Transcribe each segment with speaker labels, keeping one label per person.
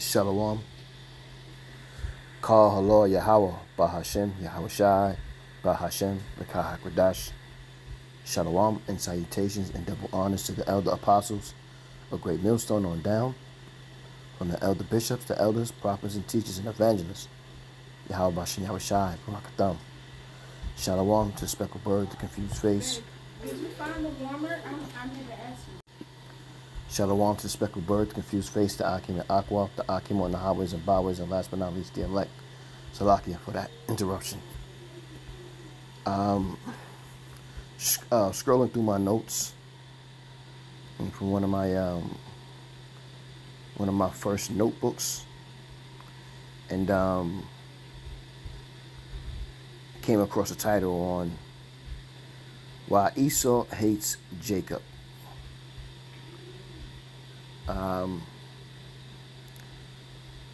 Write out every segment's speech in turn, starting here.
Speaker 1: Shalom. Call Halor Yahweh, Bahashem, Yahweh Shai, Bahashem, Rekah HaKodash. Shalom and salutations and double honors to the elder apostles, a great millstone on down, from the elder bishops, the elders, prophets, and teachers and evangelists. Yahweh Bashem, Yahweh Shai, Barakatham. Shalom to the speckled bird, the confused face.
Speaker 2: Did you find the warmer? I never asked you.
Speaker 1: Shalom to the speckled bird, the confused face, the Akim and Aqua, the Akim on the highways and byways, and last but not least, the elect. Salakia for that interruption. Scrolling through my notes and from one of my first notebooks, and came across a title on Why Esau Hates Jacob.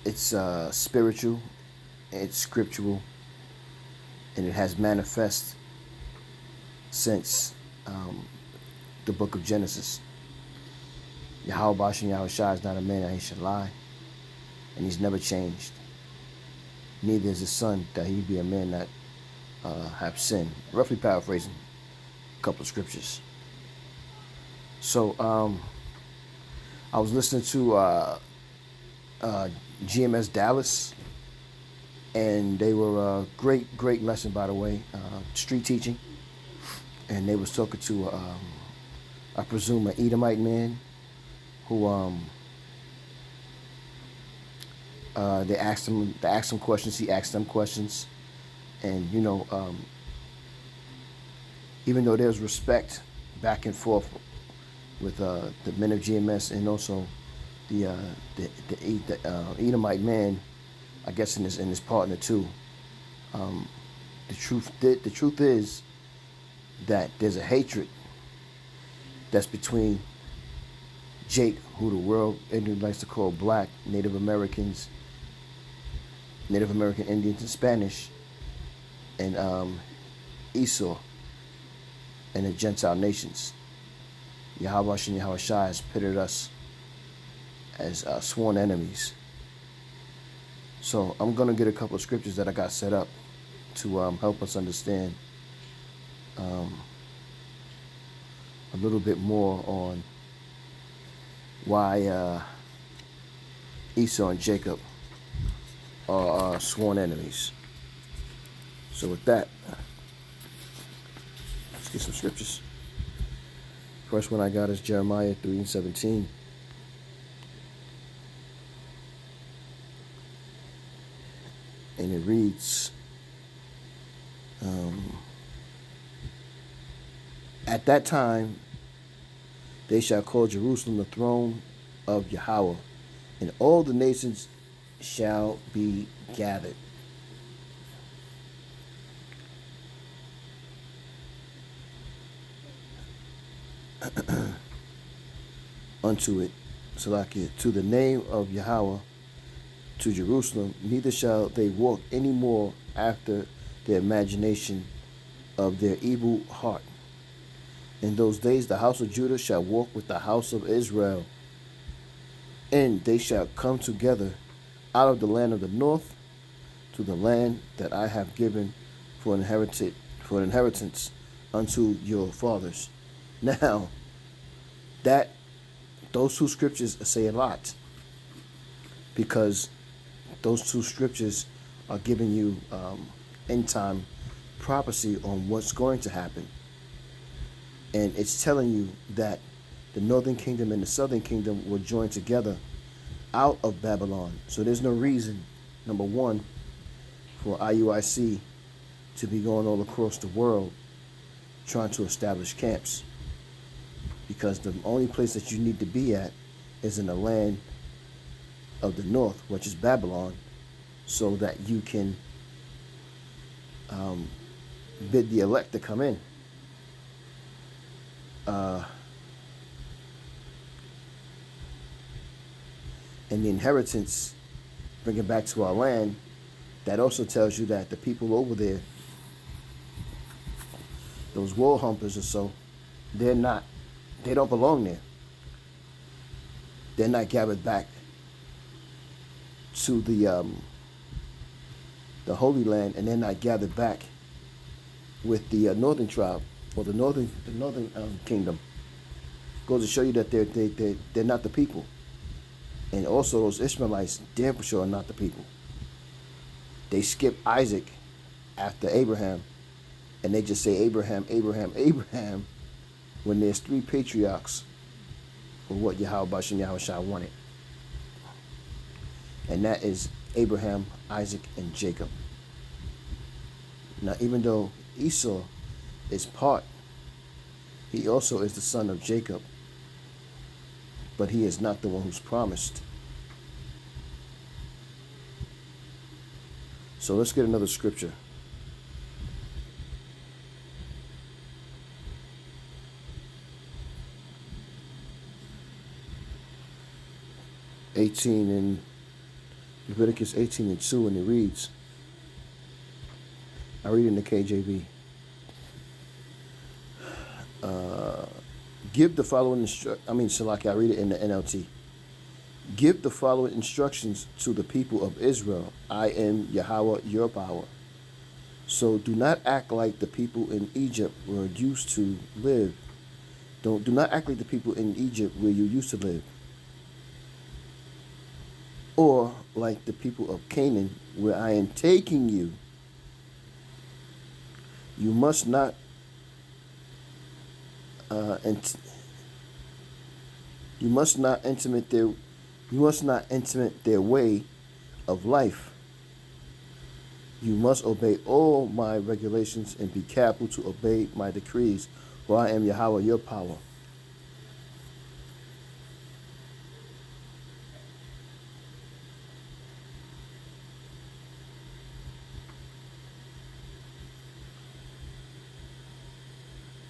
Speaker 1: It's spiritual, it's scriptural, and it has manifest since the book of Genesis. Yahweh Bashem Yahweh Shai is not a man that he should lie, and he's never changed. Neither is his son that he be a man that have sinned. Roughly paraphrasing a couple of scriptures. So I was listening to GMS Dallas, and they were a great lesson, by the way, street teaching. And they was talking to, I presume, an Edomite man who they asked him questions. He asked them questions, and even though there's respect back and forth with the men of GMS and also the Edomite man, I guess in his partner too. The truth is that there's a hatred that's between Jake, who the world Indian likes to call black, Native American Indians and Spanish, and Esau and the Gentile nations. Yahweh and Yahweh Shai has pitted us as sworn enemies. So I'm going to get a couple of scriptures that I got set up to help us understand a little bit more on why Esau and Jacob are sworn enemies. So with that, let's get some scriptures. First one I got is Jeremiah 3:17. And it reads, at that time they shall call Jerusalem the throne of Yahweh, and all the nations shall be gathered. Unto it, Salakia, to the name of Yahweh, to Jerusalem, neither shall they walk any more after the imagination of their evil heart. In those days the house of Judah shall walk with the house of Israel, and they shall come together out of the land of the north to the land that I have given for an inheritance unto your fathers. Now, those two scriptures say a lot, because those two scriptures are giving you end time prophecy on what's going to happen. And it's telling you that the northern kingdom and the southern kingdom will join together out of Babylon. So there's no reason, number one, for IUIC to be going all across the world trying to establish camps. Because the only place that you need to be at is in the land of the north, which is Babylon, so that you can bid the elect to come in. And the inheritance, bring it back to our land, that also tells you that the people over there, those wall humpers or so, they don't belong there. They're not gathered back to the Holy Land, and they're not gathered back with the northern tribe or the northern kingdom. Goes to show you that they're not the people, and also those Ishmaelites damn for sure are not the people. They skip Isaac after Abraham, and they just say Abraham, Abraham, Abraham, when there's three patriarchs for what Yahweh Bashem Yahushua wanted, and that is Abraham, Isaac, and Jacob. Now, even though Esau is part, he also is the son of Jacob, but he is not the one who's promised. So let's get another scripture. Leviticus 18:2, and it reads, I read in the KJV. Give the following I read it in the NLT. Give the following instructions to the people of Israel. I am Yahweh, your power. So do not act like the people in Egypt were used to live. Do not act like the people in Egypt where you used to live. Or like the people of Canaan where I am taking you. You must not intimate their way of life. You must obey all my regulations and be careful to obey my decrees, for I am Yahweh, your power.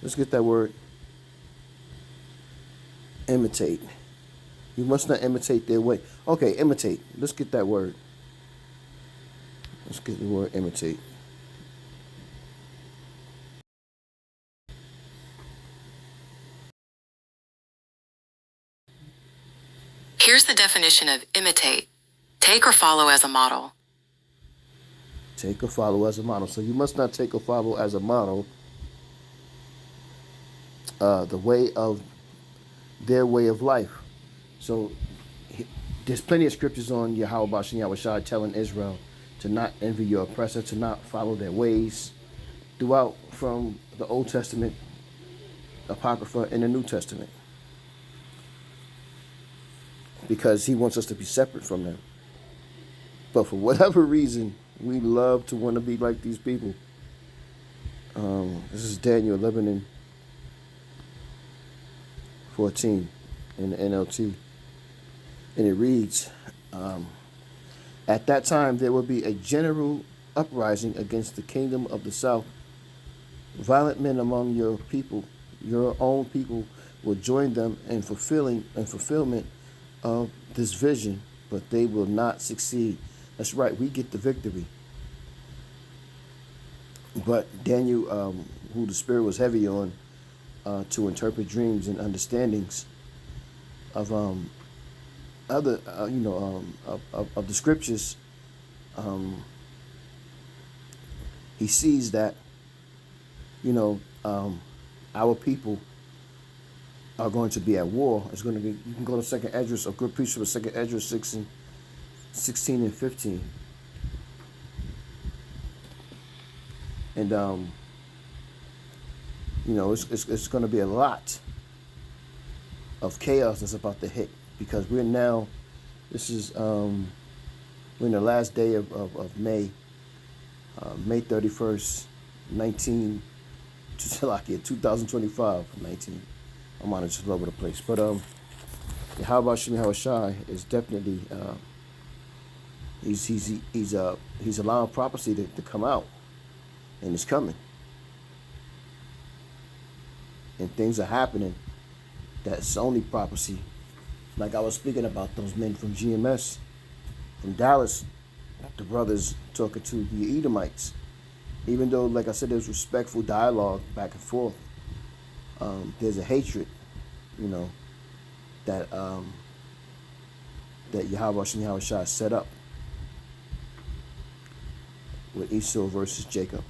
Speaker 1: Let's get that word. Imitate. You must not imitate their way. Okay, imitate. Let's get that word. Let's get the word imitate.
Speaker 3: Here's the definition of imitate. Take or follow as a model.
Speaker 1: Take or follow as a model. So you must not take or follow as a model their way of life. So there's plenty of scriptures on Yahweh Bashem Yahushua telling Israel to not envy your oppressor, to not follow their ways, throughout from the Old Testament, Apocrypha, and the New Testament. Because he wants us to be separate from them. But for whatever reason, we love to want to be like these people. This is Daniel 11:14 in the NLT. And it reads, at that time there will be a general uprising against the kingdom of the south. Violent men among your people, your own people, will join them in fulfillment of this vision, but they will not succeed. That's right, we get the victory. But Daniel, who the Spirit was heavy on to interpret dreams and understandings of of the scriptures, he sees that our people are going to be at war. It's going to be. You can go to Second Esdras, a good preacher with Second Esdras 16 and 15, and it's going to be a lot of chaos that's about to hit, because we're in the last day of May, May 31st, 2025, 19. I'm on it just all over the place. But Yahweh Shem Yahushai is definitely he's allowing prophecy to come out, and it's coming. And things are happening that's only prophecy. Like I was speaking about those men from GMS, from Dallas, the brothers talking to the Edomites. Even though, like I said, there's respectful dialogue back and forth, there's a hatred, that Yahweh Shem Yahushua set up with Esau versus Jacob.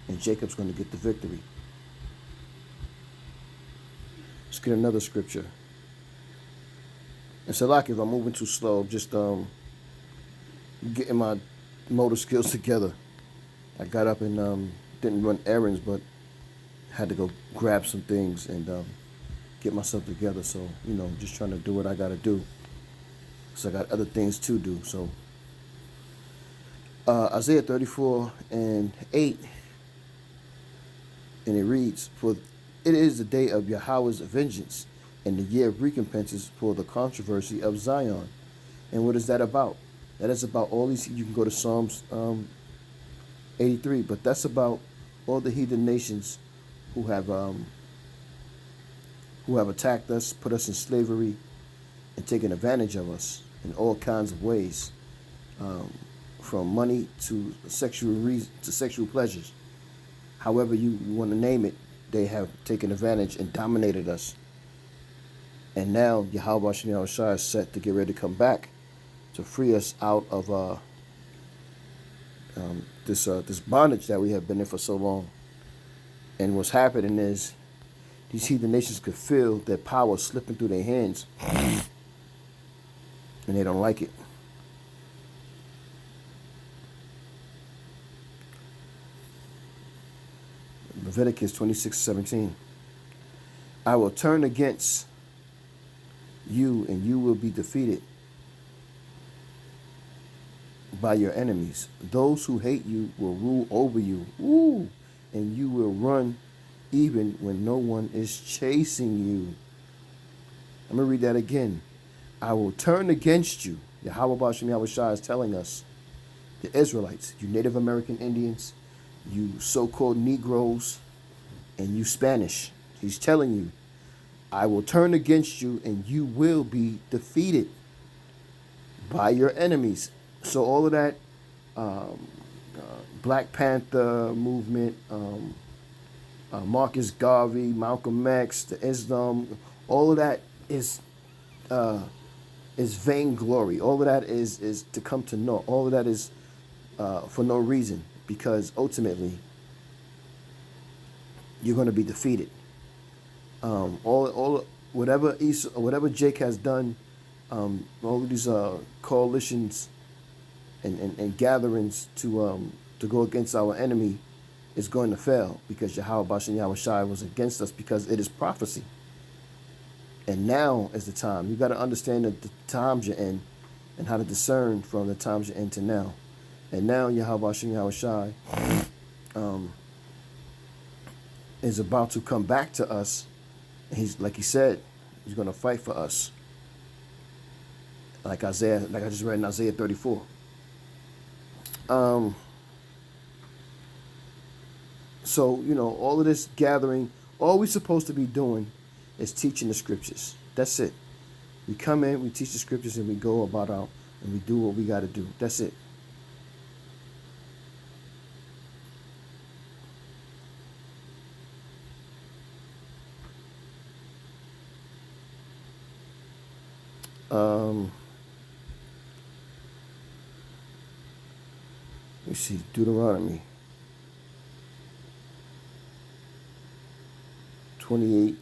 Speaker 1: And Jacob's going to get the victory. Let's get another scripture. And Salaki, if I'm moving too slow, just getting my motor skills together. I got up and didn't run errands, but had to go grab some things and get myself together. So, just trying to do what I got to do. So I got other things to do. So Isaiah 34:8, and it reads, "For it is the day of Yahweh's vengeance, and the year of recompenses for the controversy of Zion." And what is that about? That is about all these. You can go to Psalms 83, but that's about all the heathen nations who have attacked us, put us in slavery, and taken advantage of us in all kinds of ways, from money to sexual pleasures. However you want to name it, they have taken advantage and dominated us. And now Yahweh Shai is set to get ready to come back to free us out of this bondage that we have been in for so long. And what's happening is these heathen nations could feel their power slipping through their hands, and they don't like it. Leviticus 26:17. "I will turn against you, and you will be defeated by your enemies. Those who hate you will rule over you. Ooh, and you will run even when no one is chasing you." I'm going to read that again. "I will turn against you." Yahweh Bashem Yahweh Shai is telling us, the Israelites, you Native American Indians, you so-called Negroes, and you Spanish. He's telling you, "I will turn against you and you will be defeated by your enemies." So all of that Black Panther movement, Marcus Garvey, Malcolm X, the Islam, all of that is vainglory. All of that is to come to naught. All of that is for no reason, because ultimately you're going to be defeated. Whatever Jake has done, all of these coalitions and gatherings to go against our enemy is going to fail, because Yahweh Bashan Yahweh Shai was against us, because it is prophecy. And now is the time. You got to understand the times you're in and how to discern from the times you're in to now. And now Yahweh Bashan Yahweh Shai is about to come back to us. He's, like he said, he's going to fight for us. Like I just read in Isaiah 34. So, all of this gathering, all we're supposed to be doing is teaching the scriptures. That's it. We come in, we teach the scriptures, and we go about and we do what we got to do. That's it. Let me see, Deuteronomy 28.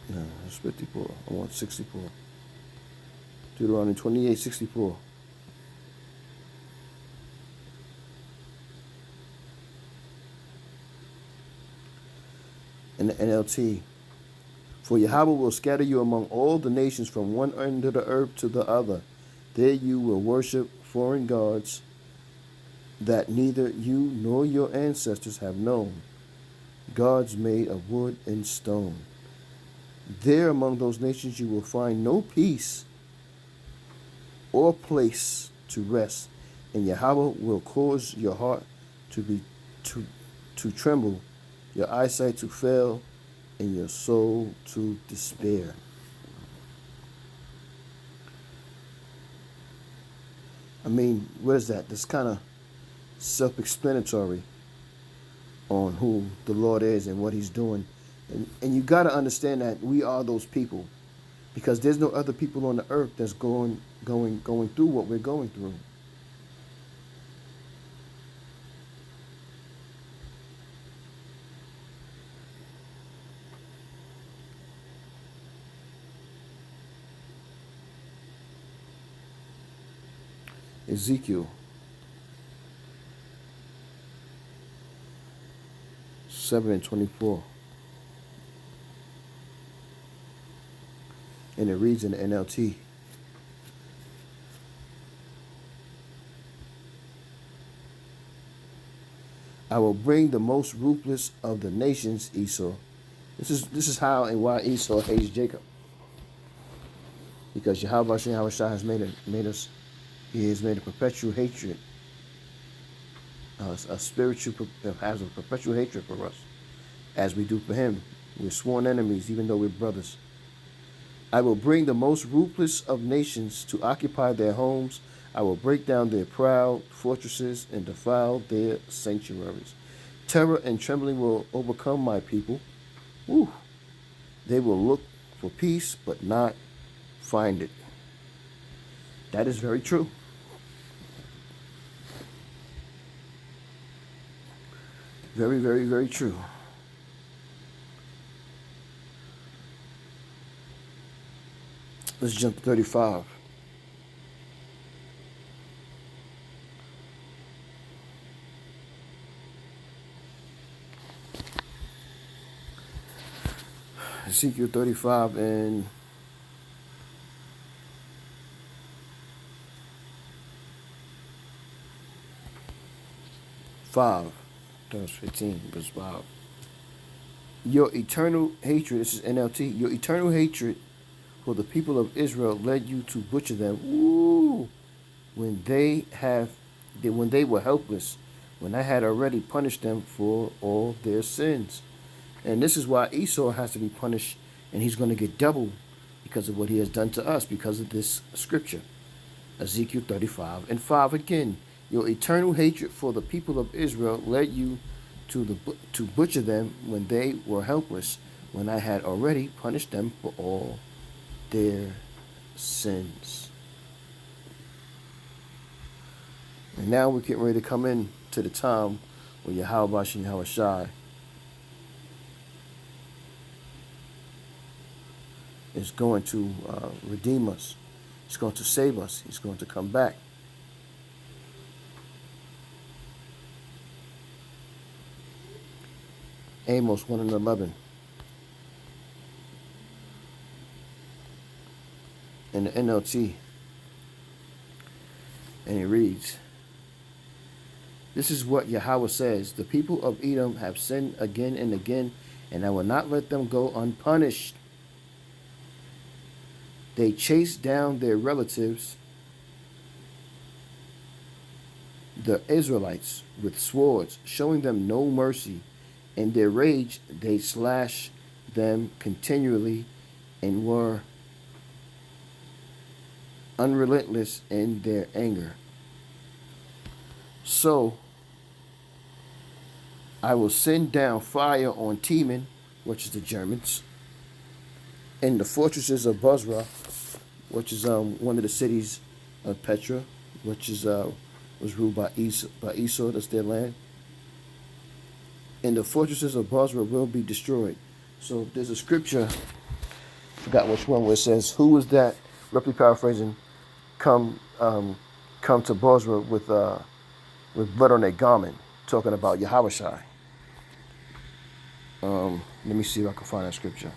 Speaker 1: No, it's 54. I want 64. Deuteronomy 28:64. In the NLT, "For Yahweh will scatter you among all the nations from one end of the earth to the other. There you will worship foreign gods that neither you nor your ancestors have known, gods made of wood and stone. There among those nations you will find no peace or place to rest, and Yahweh will cause your heart to tremble, your eyesight to fail, and your soul to despair." I mean, what is that? That's kind of self-explanatory on who the Lord is and what he's doing And you got to understand that we are those people, because there's no other people on the earth that's going through what we're going through. Ezekiel 7:24. And it reads in the NLT. I will bring the most ruthless of the nations, Esau. This is how and why Esau hates Jacob. Because Yahweh Shah has made us. He has made a perpetual hatred, a spiritual has a perpetual hatred for us, as we do for him. We're sworn enemies, even though we're brothers. I will bring the most ruthless of nations to occupy their homes. I will break down their proud fortresses and defile their sanctuaries. Terror and trembling will overcome my people. Woo. They will look for peace, but not find it. That is very true. Very, very, very true. Let's jump to 35. Ezekiel 35 and 5. That was 15, verse 5. Your eternal hatred, this is NLT, your eternal hatred for the people of Israel led you to butcher them. Woo! When they were helpless, when I had already punished them for all their sins. And this is why Esau has to be punished, and he's going to get double because of what he has done to us, because of this scripture. Ezekiel 35 and 5 again. Your eternal hatred for the people of Israel led you to butcher them when they were helpless, when I had already punished them for all their sins. And now we're getting ready to come in to the time where Yahweh Shai is going to redeem us. He's going to save us. He's going to come back. Amos 1 and 11. In the NLT. And it reads, this is what Yahweh says. The people of Edom have sinned again and again, and I will not let them go unpunished. They chased down their relatives, the Israelites, with swords, showing them no mercy. In their rage, they slashed them continually and were unrelentless in their anger. So I will send down fire on Teman, which is the Germans, and the fortresses of Bozrah, which is one of the cities of Petra, which is was ruled by Esau, that's their land. And the fortresses of Bozrah will be destroyed. So there's a scripture, I forgot which one, where it says, "Who was that?" Roughly paraphrasing, come to Bozrah with blood on their garment, talking about Yahweh Shai. Let me see if I can find that scripture.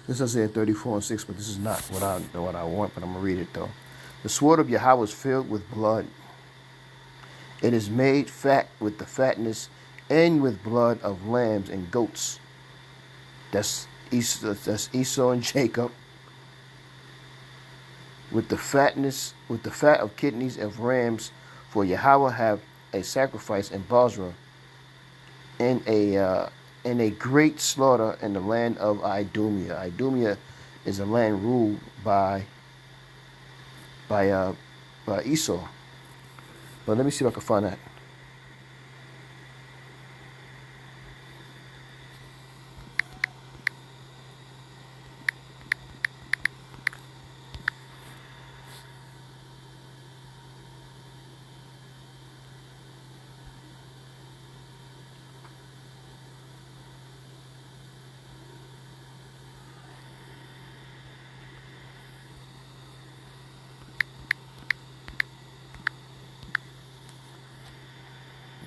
Speaker 1: This is Isaiah 34:6, but this is not what I want, but I'm going to read it though. The sword of Yahweh is filled with blood. It is made fat with the fatness and with blood of lambs and goats. That's Esau and Jacob. With the fat of kidneys of rams, for Yahweh have a sacrifice in Basra, in a great slaughter in the land of Idumea. Idumea is a land ruled by uh, by Esau. But let me see if I can find that.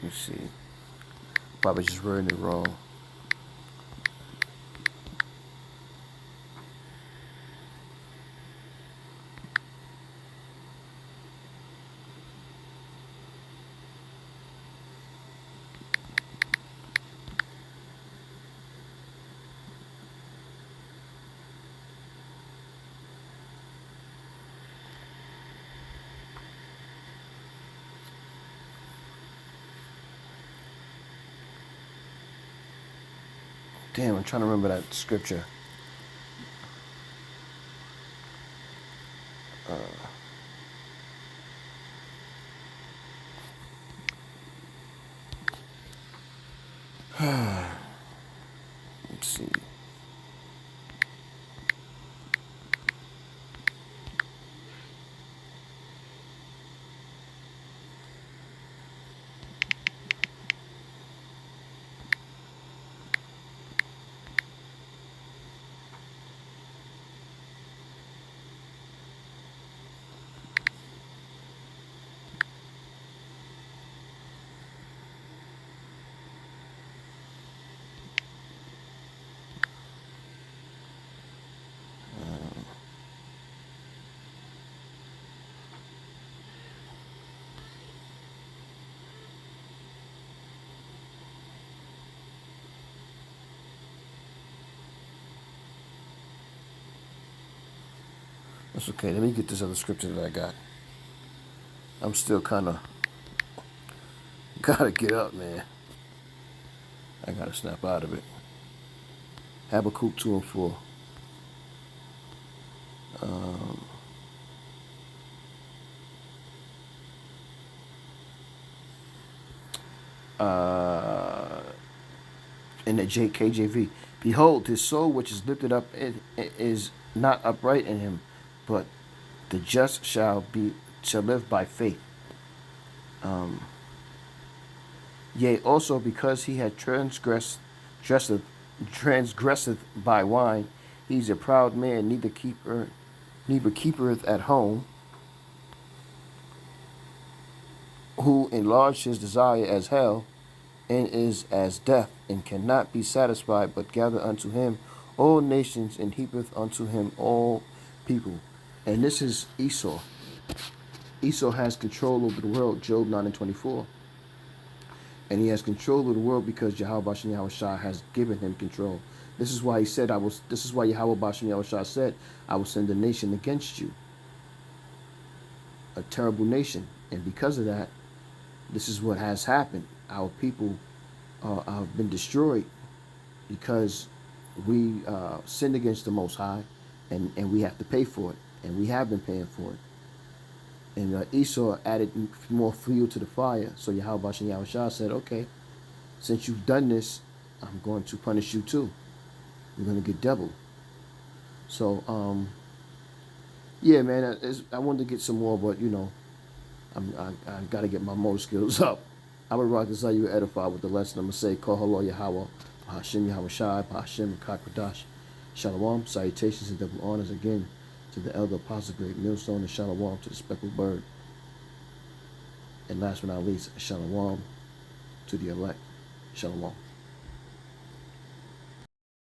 Speaker 1: Let me see. Probably just wording it wrong. Damn, I'm trying to remember that scripture. Let's see. That's okay. Let me get this other scripture that I got. I'm still kind of gotta get up, man. I gotta snap out of it. Habakkuk 2:4. Um, uh, in the KJV, behold, his soul which is lifted up is not upright in him, but the just shall live by faith. Yea, also because he had transgresseth by wine, he's a proud man, neither keepereth at home, who enlarged his desire as hell, and is as death, and cannot be satisfied, but gather unto him all nations, and heapeth unto him all people. And this is Esau. Esau has control over the world, Job 9:24. And he has control of the world because Yahweh Bashem Yahweh Shah has given him control. This is why he said, this is why Yahweh Bashem Yahweh Shah said, I will send a nation against you. A terrible nation. And because of that, this is what has happened. Our people have been destroyed because we sinned against the Most High, and we have to pay for it. And we have been paying for it. And Esau added more fuel to the fire. So Yahweh Bashem Yahweh Shah said, okay, since you've done this, I'm going to punish you too. You're going to get double. So, yeah, man, I wanted to get some more, but, you know, I got to get my motor skills up. I'm going to rock this out. You edified with the lesson. I'm going to say, Kol Halo Yahweh, Hashem Yahweh Shai, Hashem Kakradash, Shalom, salutations and double honors again to the elder apostle, great millstone, and Shalom to the speckled bird. And last but not least, Shalom to the elect. Shalom.